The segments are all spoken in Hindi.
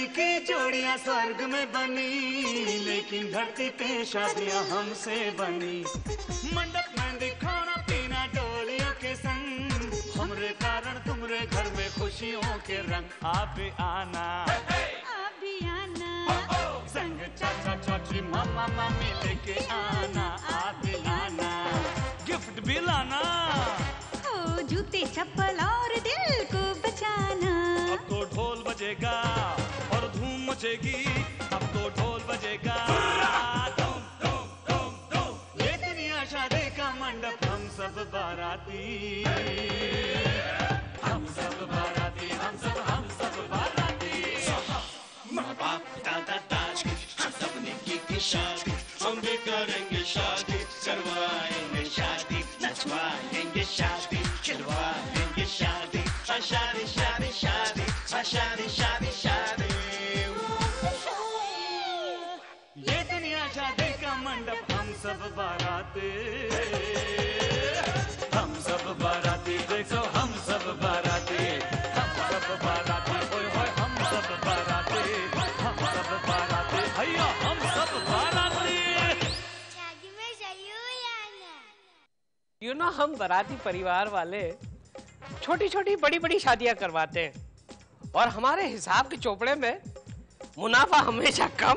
की जोड़ियां स्वर्ग में बनी, लेकिन धरती पे शादियां हमसे बनी। मंडप मेहंदी खाना पीना डोलियों के संग, हमरे कारण तुमरे घर में खुशियों के रंग। आप भी आना, आप भी आना, संग चाचा चाची मामा मामी लेके आना। आप भी आना, गिफ्ट भी लाना, ओ जूते चप्पल और दिल को बचाना। अब तो ढोल बजेगा और धूम मचेगी, अब तो ढोल बजेगा। धूम धूम धूम धूम, ये दुनिया शादी का मंडप, हम सब बाराती, हम सब बाराती, हम सब बाराती। माँ बाप दादा दाज की हम सब की शादी, हम भी करेंगे शादी, करवाएंगे शादी, नचवाएंगे शादी, खिलवाएंगे शादी, शादी शादी शादी, शादी शादी शादी। ये दुनिया शादी का मंडप, हम सब बाराती, हम सब बाराती। देखो हम सब बाराती, हम सब बाराती, होय होय हम सब बाराती, हम सब बाराती, भैया हम सब बाराती। शादी में जरूर आना। हम बाराती परिवार वाले छोटी छोटी बड़ी बड़ी शादियां करवाते हैं और हमारे हिसाब के चोपड़े में मुनाफा हमेशा कम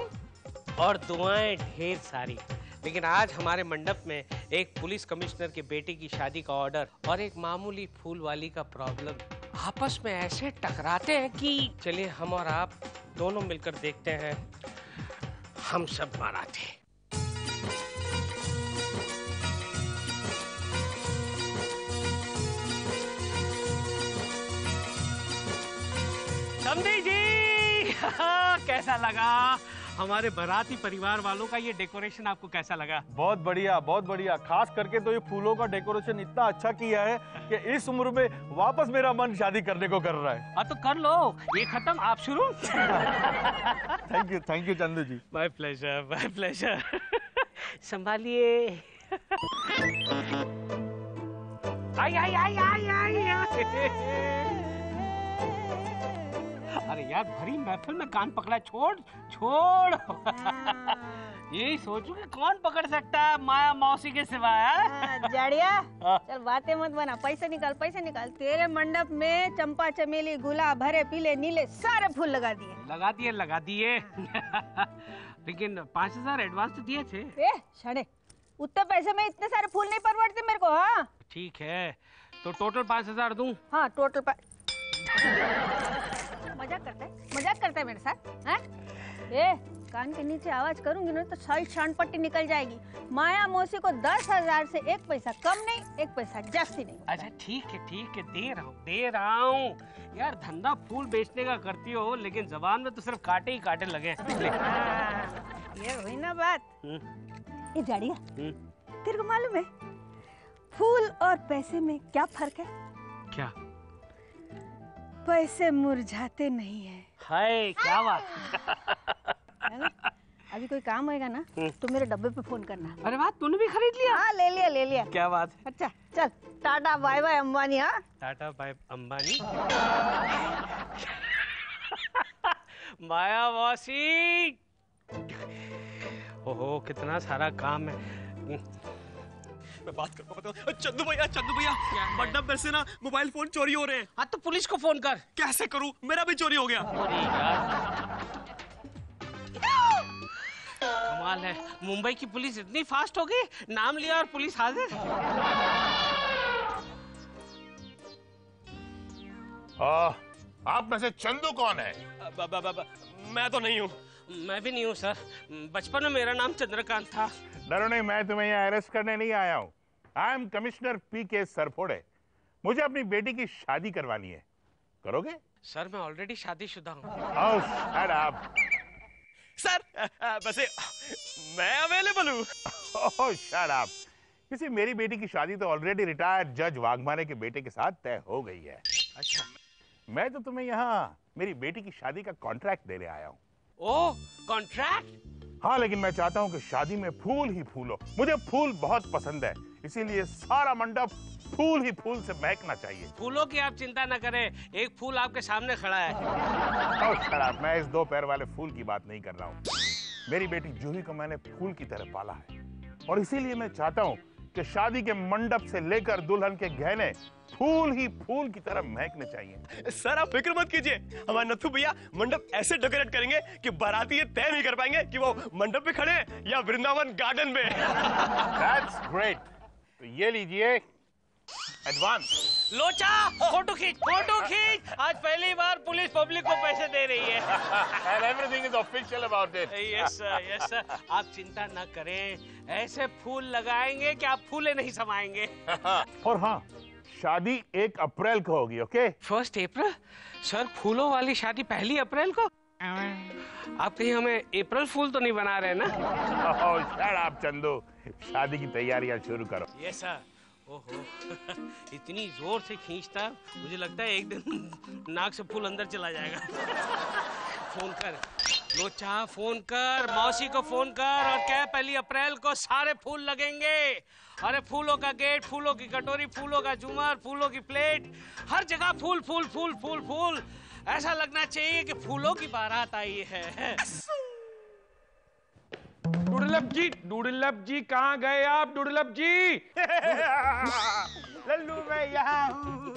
और दुआएं ढेर सारी। लेकिन आज हमारे मंडप में एक पुलिस कमिश्नर के बेटे की शादी का ऑर्डर और एक मामूली फूल वाली का प्रॉब्लम आपस में ऐसे टकराते हैं कि चलिए हम और आप दोनों मिलकर देखते हैं हम सब बाराती। समधी जी कैसा लगा हमारे बाराती परिवार वालों का ये डेकोरेशन? आपको कैसा लगा? बहुत बढ़िया, बहुत बढ़िया। खास करके तो ये फूलों का डेकोरेशन इतना अच्छा किया है कि इस उम्र में वापस मेरा मन शादी करने को कर रहा है। हाँ तो कर लो, ये खत्म आप शुरू। Thank you Chandu ji. My pleasure, my pleasure. संभालिए। आई आई आई आई आई। अरे यार भरी महफिल में कान पकड़ा, छोड़ छोड़। यही सोचू कि कौन पकड़ सकता है माया मौसी के सिवाय। जाड़िया चल बातें मत बना, पैसे निकाल पैसे निकाल। तेरे मंडप में चंपा चमेली गुलाब हरे पीले नीले सारे फूल लगा दिए। लगा दिए लगा दिए। लेकिन 5000 एडवांस तो दिए थे। ए शाणे, उतने पैसे में इतने सारे फूल नहीं परवड़ते मेरे को। हाँ ठीक है तो टोटल 5000 दूं? हाँ टोटल मजाक करता है मेरे साथ हैं? ए कान के नीचे आवाज करूंगी ना तो सारी शान पट्टी निकल जाएगी। माया मौसी को 10,000 से एक पैसा कम नहीं, एक पैसा जास्ती नहीं। अच्छा ठीक है दे रहा हूँ। यार धंधा फूल बेचने का करती हो लेकिन जबान में तो सिर्फ काटे ही काटे लगे। ये हुई ना बात। ये जाड़िया तेरे को मालूम है फूल और पैसे में क्या फर्क है? क्या? पैसे मुरझाते नहीं है। हाय क्या बात। अभी कोई काम होएगा ना तो मेरे डब्बे पे फोन करना। अरे बात तूने भी खरीद लिया? हाँ ले लिया। क्या बात है। अच्छा चल टाटा बाय बाय अंबानी। हाँ टाटा बाय अंबानी। माया मौसी, ओहो कितना सारा काम है। मैं बात करता हूँ। चंदू भैया मंडप में से ना मोबाइल फोन चोरी हो रहे हैं। हाँ तो पुलिस को फोन कर। कैसे करूँ, मेरा भी चोरी हो गया। अरे यार कमाल है, मुंबई की पुलिस इतनी फास्ट हो गई, नाम लिया और पुलिस हाजिर। आप में से चंदू कौन है? मैं तो नहीं हूँ। मैं भी नहीं हूँ सर, बचपन में मेरा नाम चंद्रकांत था। डरो नहीं, मैं तुम्हें यहाँ अरेस्ट करने नहीं आया हूँ। आई एम कमिश्नर पीके सरफोड़े। मुझे अपनी बेटी की शादी करवानी है, करोगे? सर मैं ऑलरेडी शादीशुदा हूँ। Oh, shut up. सर वैसे मैं अवेलेबल हूँ। Oh, shut up. किसी मेरी बेटी की शादी तो ऑलरेडी रिटायर्ड जज वाघमारे के बेटे के साथ तय हो गई है। अच्छा मैं तो तुम्हें यहाँ मेरी बेटी की शादी का कॉन्ट्रैक्ट देने आया हूँ। ओ कॉन्ट्रैक्ट? हाँ लेकिन मैं चाहता हूँ कि शादी में फूल ही फूल हो। मुझे फूल बहुत पसंद है, इसीलिए सारा मंडप फूल ही फूल से महकना चाहिए। फूलों की आप चिंता न करें, एक फूल आपके सामने खड़ा है। मैं इस 2 पैर वाले फूल की बात नहीं कर रहा हूँ। मेरी बेटी जूही को मैंने फूल की तरह पाला है और इसीलिए मैं चाहता हूँ कि शादी के मंडप से लेकर दुल्हन के गहने फूल ही फूल की तरह महकने चाहिए। सर आप फिक्र मत कीजिए, हमारे नथु भैया मंडप ऐसे डेकोरेट करेंगे कि बाराती ये तय नहीं कर पाएंगे कि वो मंडप पे खड़े या वृंदावन गार्डन में। That's great। तो ये लीजिए एडवांस। लोचा, फोटो खींच। आज पहली बार पुलिस पब्लिक को पैसे दे रही है। And everything is official about it। Yes sir, आप चिंता न करें, ऐसे फूल लगाएंगे कि आप फूले नहीं समाएंगे। और हाँ, शादी 1 अप्रैल को होगी। ओके 1 अप्रैल? सर फूलों वाली शादी 1 अप्रैल को? आप कहीं हमें अप्रैल फूल तो नहीं बना रहे ना? शट अप चंदू, शादी की तैयारियां शुरू करो। Yes sir. ओहो, इतनी जोर से खींचता, मुझे लगता है एक दिन नाक से फूल अंदर चला जाएगा। फोन कर लोचा, फोन कर मौसी को, फोन कर और क्या 1 अप्रैल को सारे फूल लगेंगे। अरे फूलों का गेट, फूलों की कटोरी, फूलों का झूमर, फूलों की प्लेट, हर जगह फूल फूल फूल फूल फूल। ऐसा लगना चाहिए कि फूलों की बारात आई है। डुडलब जी कहाँ गए आप? डुडलब जी लल्लू मैं यहाँ हूँ।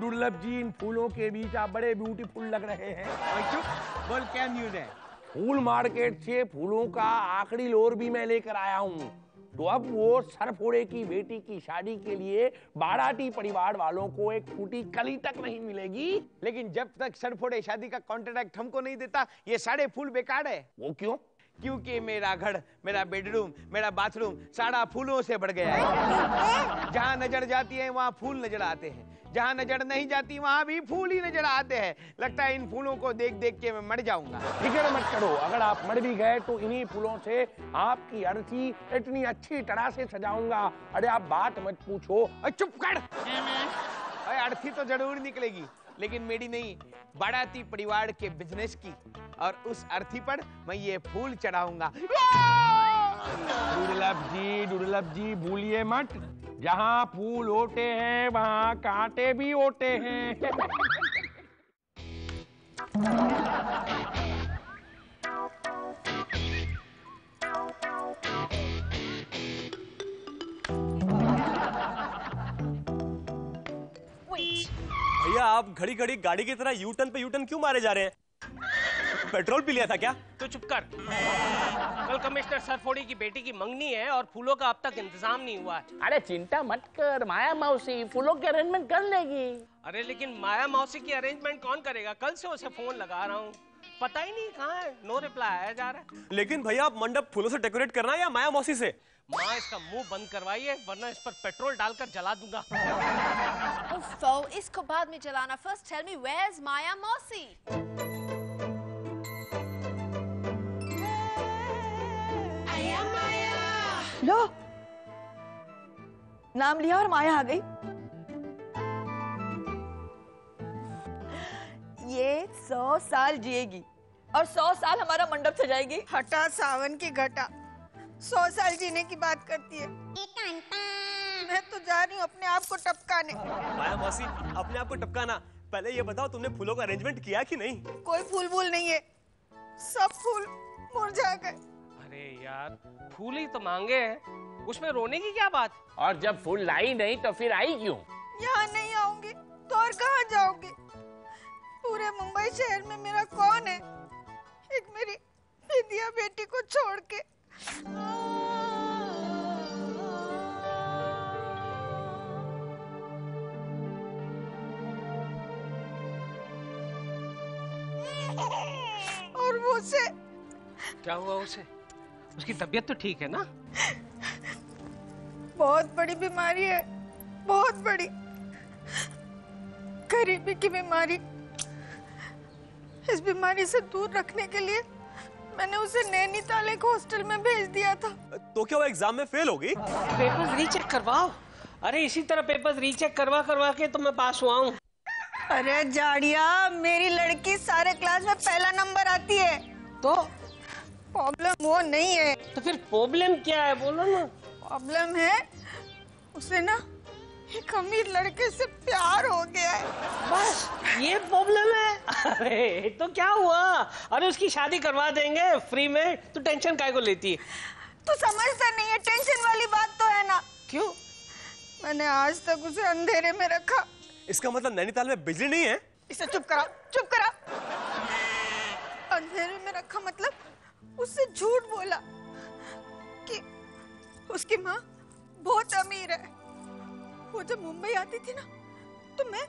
डुडलब जी, इन फूलों के बीच आप बड़े ब्यूटीफुल लग रहे हैं। चुप बोल, क्या न्यूज़ है? फूल मार्केट से फूलों का आखिरी लोर भी मैं लेकर आया हूँ। तो अब वो सरफोड़े की बेटी की शादी के लिए बाराती परिवार वालों को एक फूटी कली तक नहीं मिलेगी। लेकिन जब तक सरफोड़े शादी का कॉन्ट्रैक्ट हमको नहीं देता, ये सारे फूल बेकार है। वो क्यों? क्योंकि मेरा घर, मेरा बेडरूम, मेरा बाथरूम सारा फूलों से भर गया है। जहाँ नजर जाती है वहाँ फूल नजर आते हैं, जहाँ नजर नहीं जाती वहाँ भी फूल ही नजर आते हैं। लगता है इन फूलों को देख देख के मैं मर जाऊंगा। फिक्र मत करो, अगर आप मर भी गए तो इन्हीं फूलों से आपकी अर्थी इतनी अच्छी तरह से सजाऊंगा। अरे आप बात मत पूछो। चुप कर। अरे अर्थी तो जरूर निकलेगी, लेकिन मेरी नहीं, बाराती परिवार के बिजनेस की। और उस अर्थी पर मैं ये फूल चढ़ाऊंगा। डुडलब जी भूलिए मत, जहाँ फूल होते हैं वहाँ कांटे भी होते हैं। भैया आप घड़ी घड़ी गाड़ी की तरह यूटर्न पे यूटर्न क्यों मारे जा रहे हैं? पेट्रोल पी लिया था क्या? तो चुप कर। कल कमिश्नर सरफोड़ी की बेटी की मंगनी है और फूलों का अब तक इंतजाम नहीं हुआ है। अरे चिंता मत कर, माया मौसी फूलों के अरेंजमेंट कर लेगी। अरे लेकिन माया मौसी की अरेंजमेंट कौन करेगा? कल से उसे फोन लगा रहा हूँ, पता ही नहीं कहाँ है, नो रिप्लाई आया जा रहा है। लेकिन भैया आप मंडप फूलों से डेकोरेट करना है या माया मौसी से? माँ इसका मुंह बंद करवाइए वरना इस पर पेट्रोल डालकर जला दूंगा। उफ़ो, इसको बाद में जलाना। First tell me where is Maya मौसी? लो, नाम लिया और माया आ गई। ये 100 साल जिएगी और 100 साल हमारा मंडप सजाएगी। हटा सावन की घटा, 100 साल जीने की बात करती है। मैं तो जा रही हूँ अपने आप को टपकाने। माया मौसी अपने आप को टपकाना, पहले ये बताओ तुमने फूलों का अरेंजमेंट किया कि नहीं? कोई फूल वूल नहीं है, सब फूल मुरझा गए। अरे यार फूल ही तो मांगे हैं, उसमें रोने की क्या बात? और जब फूल लाई नहीं तो फिर आई क्यों? यहाँ नहीं आऊंगी तो और कहाँ जाऊंगी? पूरे मुंबई शहर में मेरा कौन है, एक मेरी विद्या बेटी को छोड़ के। और वो उसे क्या हुआ? उसे उसकी तबीयत तो ठीक है ना? बहुत बड़ी बीमारी है, बहुत बड़ी, गरीबी की बीमारी। इस बीमारी से दूर रखने के लिए मैंने उसे नैनीताल एक हॉस्टल में भेज दिया था। तो क्या वो एग्जाम में फेल होगी? पेपर्स रीचेक करवाओ। अरे इसी तरह पेपर्स रीचेक करवा करवा के तो मैं पास हुआ हूँ। अरे जाड़िया, मेरी लड़की सारे क्लास में पहला नंबर आती है। तो प्रॉब्लम वो नहीं है। तो फिर प्रॉब्लम क्या है, बोलो ना। प्रॉब्लम है उसे ना एक अमीर लड़के से प्यार हो गया है। बस ये प्रॉब्लम है। अरे तो क्या हुआ? अरे उसकी शादी करवा देंगे फ्री में, तो टेंशन काहे को लेती है? तू समझता नहीं है, टेंशन वाली बात तो है ना। क्यों? मैंने आज तक उसे अंधेरे में रखा। इसका मतलब नैनीताल में बिजली नहीं है? इसे चुप करा, चुप करा। अंधेरे में रखा मतलब उससे झूठ बोला कि उसकी माँ बहुत अमीर है। वो जब मुंबई आती थी ना तो मैं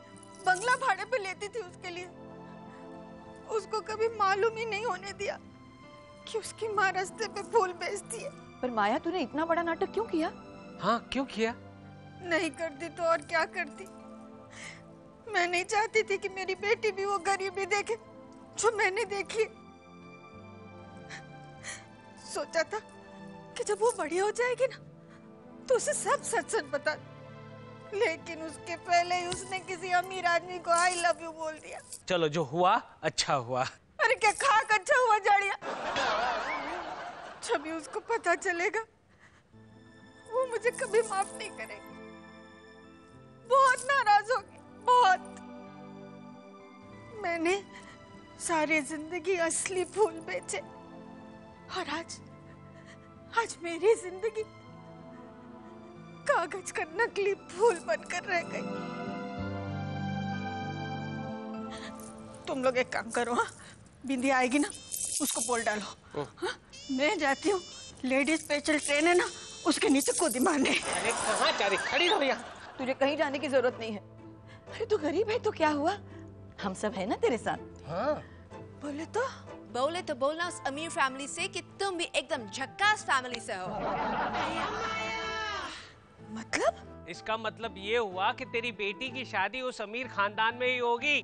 बंगला भाड़े पे लेती थी उसके लिए। उसको कभी मालूम ही नहीं होने दिया कि उसकी माँ रास्ते पे फूल बेचती है। पर माया, तूने इतना बड़ा नाटक क्यों किया? हाँ, क्यों किया? नहीं करती तो और क्या करती। मैं नहीं चाहती थी कि मेरी बेटी भी वो गरीबी देखे जो मैंने देखी। सोचा था कि जब वो बड़ी हो जाएगी ना तो उसे सब सच सच बता, लेकिन उसके पहले ही उसने किसी अमीर आदमी को आई लव यू बोल दिया। चलो जो हुआ अच्छा हुआ। अरे क्या खाक अच्छा हुआ जाड़िया। जब भी उसको पता चलेगा वो मुझे कभी माफ नहीं करेगी। बहुत नाराज होगी, बहुत। मैंने सारी जिंदगी असली फूल बेचे और आज मेरी जिंदगी कागज का नकली फूल बनकर रह गई। तुम लोग एक काम करो, हाँ? बिंदी आएगी ना उसको बोल डालो। हाँ? मैं जाती हूँ, लेडीज स्पेशल ट्रेन है ना, उसके नीचे कूदी मारने। अरे कहाँ जा रही? खड़ी रहो यहाँ। तुझे कहीं जाने की जरूरत नहीं है। अरे तू गरीब है तो क्या हुआ, हम सब है ना तेरे साथ। हाँ। बोले तो बोलना उस अमीर फैमिली से कि तुम भी एकदम झक्कास फैमिली से हो। मतलब? इसका मतलब ये हुआ कि तेरी बेटी की शादी उस अमीर खानदान में ही होगी।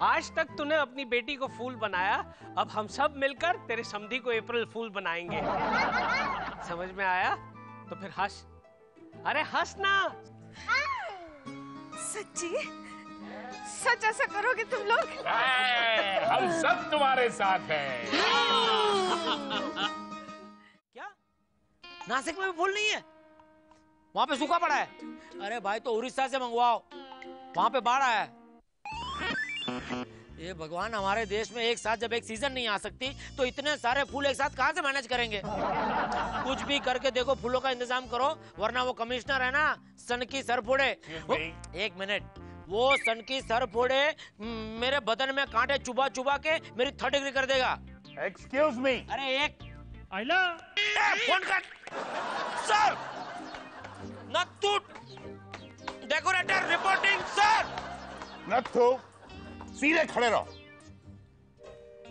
आज तक तूने अपनी बेटी को फूल बनाया, अब हम सब मिलकर तेरे समधी को अप्रैल फूल बनाएंगे। समझ में आया? तो फिर हंस। अरे हंस ना। सच्ची? सच ऐसा करोगे तुम लोग? हम सब तुम्हारे साथ हैं। क्या नासिक में भी फूल नहीं है? वहाँ पे सूखा पड़ा है। अरे भाई तो उड़ीसा से मंगवाओ, वहाँ पे बाढ़ आया है। ये भगवान, हमारे देश में एक साथ जब एक सीजन नहीं आ सकती तो इतने सारे फूल एक साथ कहाँ से मैनेज करेंगे? कुछ भी करके देखो, फूलों का इंतजाम करो, वरना वो कमिश्नर है ना, सन की सर फोड़े। एक मिनट, वो सन की सर फोड़े मेरे बदन में कांटे चुबा चुबा के मेरी 3rd डिग्री कर देगा। Excuse me. अरे एक आइला फोन कर। Sir Natthu decorator reporting. Sir Natthu सीधे खड़े रहो।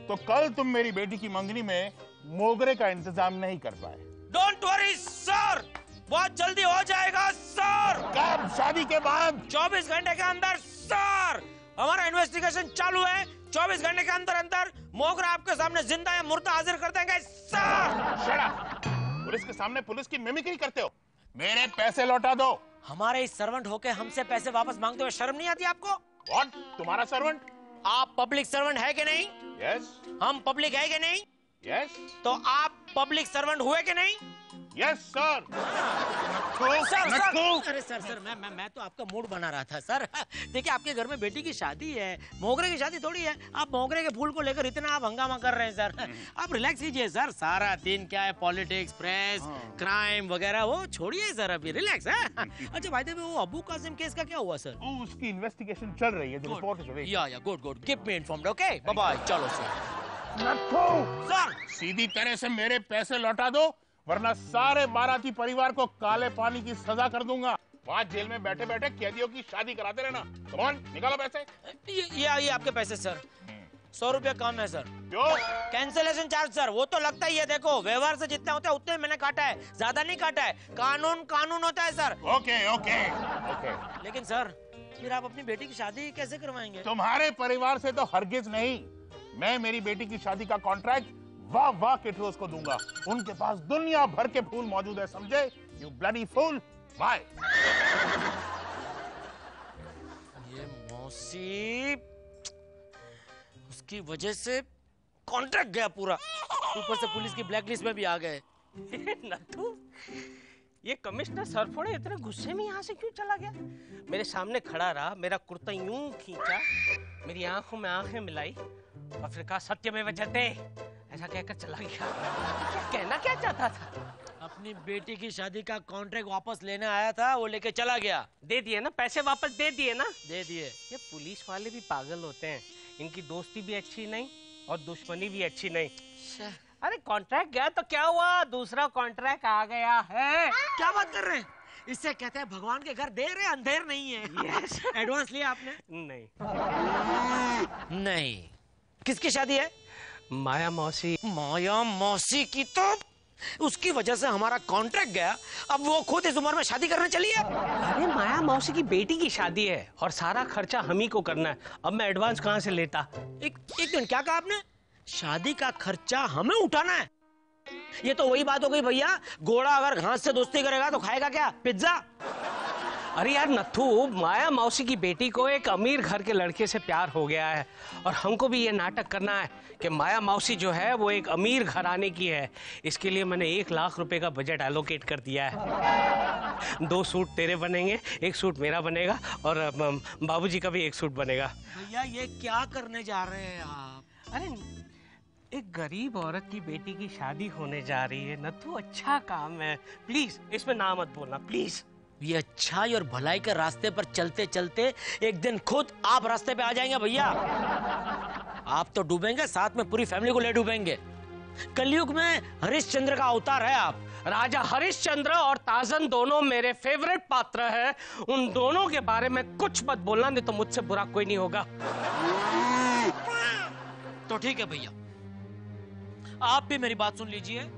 तो कल तुम मेरी बेटी की मंगनी में मोगरे का इंतजाम नहीं कर पाए। डोंट वरी सर, बहुत जल्दी हो जाएगा सर। कब? शादी के बाद? 24 घंटे के अंदर सर। हमारा इन्वेस्टिगेशन चालू है, 24 घंटे के अंदर अंदर मोगरा आपके सामने जिंदा या मुर्दा हाजिर कर देंगे सर। Shut up. पुलिस के सामने पुलिस की मिमिक्री करते हो। मेरे पैसे लौटा दो। हमारे इस सर्वेंट होके हमसे पैसे वापस मांगते हुए शर्म नहीं आती आपको? What? तुम्हारा सर्वेंट? आप पब्लिक सर्वेंट है कि नहीं? यस। हम पब्लिक है कि नहीं? यस। तो आप पब्लिक सर्वेंट हुए कि नहीं? Yes sir. अरे सर मैं तो आपका मूड बना रहा था सर। देखिए आपके घर में बेटी की शादी है, मोगरे की शादी थोड़ी है। आप मोगरे के फूल को लेकर इतना आप हंगामा कर रहे हैं सर। आप रिलैक्स कीजिए सर। सारा दिन क्या है, पॉलिटिक्स, प्रेस, क्राइम वगैरह वो छोड़िए सर, अभी रिलैक्स है। अच्छा भाई देव, वो अबू कासिम केस का क्या हुआ सर? उसकी इन्वेस्टिगेशन चल रही है, रिपोर्ट है sir. Yeah good, keep me informed. Okay bye bye. चलो सर। सर सीधी तरह से मेरे पैसे लौटा दो, वरना सारे बाराती परिवार को काले पानी की सजा कर दूंगा। वहाँ जेल में बैठे बैठे कैदियों की शादी कराते रहना। कम ऑन, निकालो पैसे। ये आपके पैसे सर। 100 रुपया कम है सर। क्यों? Cancellation charge sir. वो तो लगता ही है, देखो व्यवहार से जितना होता है उतने मैंने काटा है, ज्यादा नहीं काटा है। कानून होता है सर। ओके। लेकिन सर फिर आप अपनी बेटी की शादी कैसे करवाएंगे? तुम्हारे परिवार से तो हरगिज नहीं। मैं मेरी बेटी की शादी का कॉन्ट्रैक्ट वाह केटरोस को दूंगा। उनके पास दुनिया भर के फूल मौजूद है, समझे? You bloody fool. बाय। ये मौसी, उसकी वजह से कॉन्ट्रैक्ट गया पूरा, ऊपर से पुलिस की ब्लैकलिस्ट में भी आ गए। नत्थू, ये कमिश्नर सरफोड़े इतने गुस्से में यहाँ से क्यों चला गया? मेरे सामने खड़ा रहा, मेरा कुर्ता यूं खींचा, मेरी आंखों में आंखें मिलाई और फिर कहा सत्यमेव जयते, ऐसा कहकर चला गया। क्या कहना क्या चाहता था? अपनी बेटी की शादी का कॉन्ट्रैक्ट वापस लेने आया था, वो लेके चला गया। दे दिए ना पैसे, वापस दे दिए ना? दे दिए। ये पुलिस वाले भी पागल होते हैं, इनकी दोस्ती भी अच्छी नहीं और दुश्मनी भी अच्छी नहीं। अरे कॉन्ट्रैक्ट गया तो क्या हुआ, दूसरा कॉन्ट्रैक्ट आ गया है। क्या बात कर रहे हैं? इससे कहते हैं भगवान के घर देर है अंधेर नहीं है। Yes. एडवांस लिया आपने? नहीं। नहीं। किसकी शादी है? माया मौसी। माया मौसी की तो उसकी वजह से हमारा कॉन्ट्रैक्ट गया, अब वो खुद इस उम्र में शादी करने चली है। अरे माया मौसी की बेटी की शादी है और सारा खर्चा हम ही को करना है, अब मैं एडवांस कहाँ से लेता? एक दिन क्या कहा आपने? शादी का खर्चा हमें उठाना है? ये तो वही बात हो गई भैया, घोड़ा अगर घास से दोस्ती करेगा तो खाएगा क्या, पिज्जा? अरे यार नथु, माया मौसी की बेटी को एक अमीर घर के लड़के से प्यार हो गया है और हमको भी ये नाटक करना है कि माया मौसी जो है वो एक अमीर घराने की है। इसके लिए मैंने 1 लाख रुपए का बजट एलोकेट कर दिया है। 2 सूट तेरे बनेंगे, 1 सूट मेरा बनेगा और बाबूजी का भी 1 सूट बनेगा। भैया ये क्या करने जा रहे हैं आप? अरे एक गरीब औरत की बेटी की शादी होने जा रही है नथु, अच्छा काम है, प्लीज इसमें ना मत बोलना प्लीज। ये अच्छाई और भलाई के रास्ते पर चलते चलते एक दिन खुद आप रास्ते पे आ जाएंगे भैया। आप तो डूबेंगे, साथ में पूरी फैमिली को ले डूबेंगे। कलयुग में हरिश्चंद्र का अवतार है आप। राजा हरिश्चंद्र और ताजन दोनों मेरे फेवरेट पात्र हैं, उन दोनों के बारे में कुछ मत बोलना, नहीं तो मुझसे बुरा कोई नहीं होगा। तो ठीक है भैया, आप भी मेरी बात सुन लीजिए।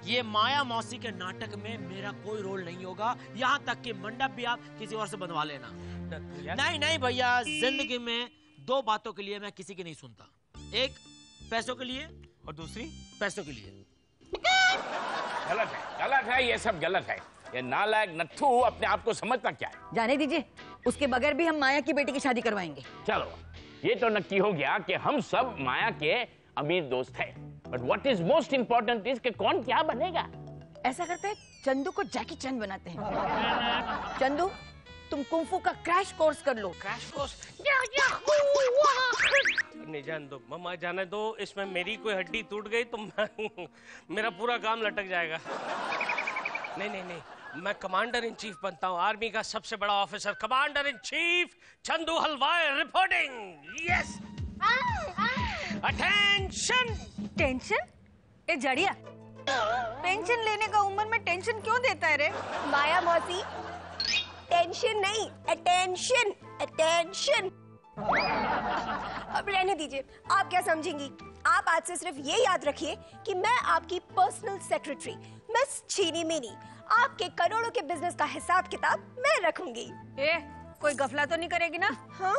ये माया मौसी के नाटक में मेरा कोई रोल नहीं होगा, यहाँ तक कि मंडप भी आप किसी और से बनवा लेना। नहीं नहीं भैया, जिंदगी में 2 बातों के लिए मैं किसी की नहीं सुनता, एक पैसों के लिए और दूसरी पैसों के लिए। गलत है, ये सब गलत है। ये नालायक नत्थू अपने आप को समझता क्या है? जाने दीजिए, उसके बगैर भी हम माया की बेटी की शादी करवाएंगे। चलो ये तो नक्की हो गया कि हम सब माया के अमीर दोस्त हैं। But what is most important is कि कौन क्या बनेगा। ऐसा करते हैं, चंदू को जैकी चैन बनाते हैं। चंदू, तुम कुंफू का क्रैश कोर्स कर लो। Crash course? नहीं जान दो मम्मा, जाने दो, इसमें मेरी कोई हड्डी टूट गई तो मेरा पूरा काम लटक जाएगा। नहीं नहीं नहीं, मैं कमांडर इन चीफ बनता हूँ, आर्मी का सबसे बड़ा officer, commander in chief Chandu हलवाई रिपोर्टिंग। Yes, attention. टेंशन? ए जड़िया, पेंशन लेने का उम्र में टेंशन क्यों देता है रे? माया मौसी, टेंशन नहीं, अटेंशन, अटेंशन। अब रहने दीजिए, आप क्या समझेंगी। आप आज से सिर्फ ये याद रखिए कि मैं आपकी पर्सनल सेक्रेटरी मिस चीनी मिनी, आपके करोड़ों के बिजनेस का हिसाब किताब मैं रखूंगी। ए, कोई गफला तो नहीं करेगी ना? हाँ?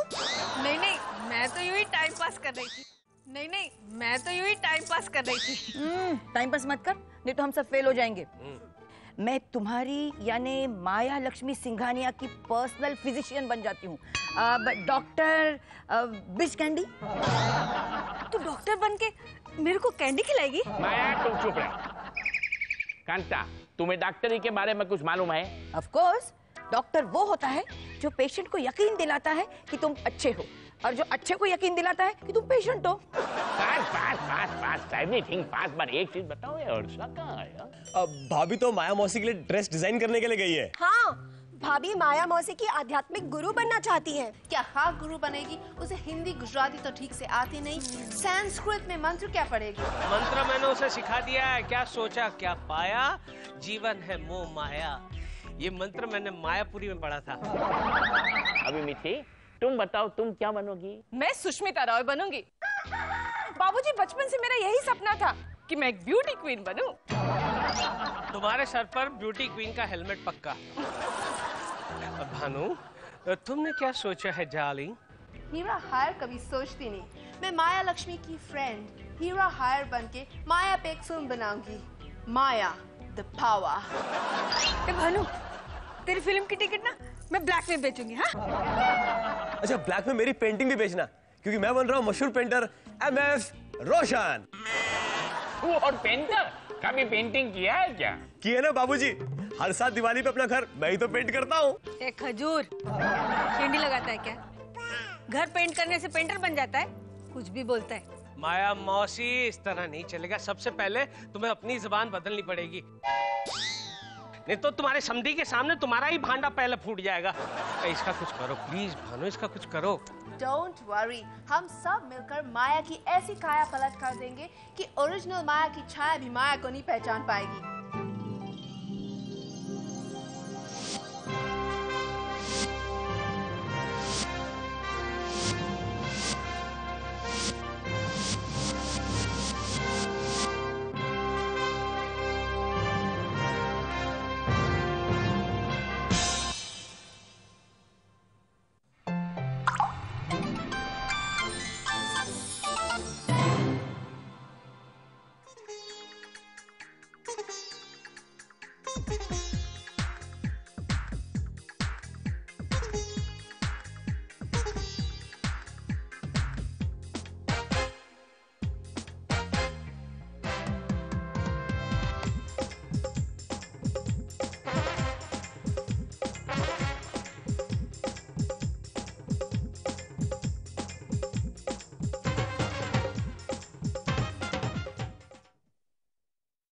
नहीं नहीं, मैं तो यूं ही टाइम पास कर रही थी। नहीं नहीं, मैं तो यूं ही टाइम पास कर रही थी। टाइम पास मत कर, नहीं तो हम सब फेल हो जाएंगे। मैं तुम्हारी यानी माया लक्ष्मी सिंघानिया की पर्सनल फिजिशियन बन जाती हूँ। डॉक्टर बिच कैंडी। तू डॉक्टर बन के मेरे को कैंडी खिलाएगी? माया तुम चुप रहो। कांता, तुम्हें डॉक्टरी के बारे में कुछ मालूम है? ऑफ कोर्स, डॉक्टर वो होता है जो पेशेंट को यकीन दिलाता है कि तुम अच्छे हो, और जो अच्छे को यकीन दिलाता है कि तुम पेशेंट हो। पास एवरीथिंग पास, पर एक चीज बताओ यार, भाभी तो माया मौसी के लिए ड्रेस डिजाइन करने के लिए गई है। हाँ, भाभी माया मौसी की आध्यात्मिक गुरु बनना चाहती हैं। क्या हाँ गुरु बनेगी? उसे हिंदी गुजराती तो ठीक से आती नहीं, संस्कृत में मंत्र क्या पढ़ेगी? मंत्र मैंने उसे सिखा दिया है, क्या सोचा क्या पाया, जीवन है मोह माया। ये मंत्र मैंने मायापुरी में पढ़ा था। अभी मिठी, तुम बताओ तुम क्या बनोगी? मैं सुष्मिता रॉय बनूंगी। बाबूजी, बचपन से मेरा यही सपना था कि मैं एक ब्यूटी क्वीन बनूं। तुम्हारे सर पर ब्यूटी क्वीन का हेलमेट पक्का। भानु, तुमने क्या सोचा है डार्लिंग? हीरा हायर कभी सोचती नहीं। मैं माया लक्ष्मी की फ्रेंड हीरा हायर बनके माया पे एक फिल्म बनाऊंगी, माया द पावर। भानु, तेरी फिल्म की टिकट ना मैं ब्लैक में बेचूंगी। हाँ? अच्छा, ब्लैक में मेरी पेंटिंग भी बेचना, क्योंकि मैं बन रहा हूँ मशहूर पेंटर MS रोशन। तू और पेंटर कभी पेंटिंग किया है क्या? किया ना बाबूजी, हर साल दिवाली पे अपना घर मैं ही तो पेंट करता हूँ। ए खजूर, केंडी लगाता है क्या? घर पेंट करने से पेंटर बन जाता है? कुछ भी बोलता है। माया मौसी, इस तरह नहीं चलेगा। सबसे पहले तुम्हें अपनी जुबान बदलनी पड़ेगी, नहीं तो तुम्हारे समधी के सामने तुम्हारा ही भांडा पहले फूट जाएगा। इसका कुछ करो प्लीज भानु, इसका कुछ करो। डोंट वरी, हम सब मिलकर माया की ऐसी काया पलट कर देंगे कि ओरिजिनल माया की छाया भी माया को नहीं पहचान पाएगी।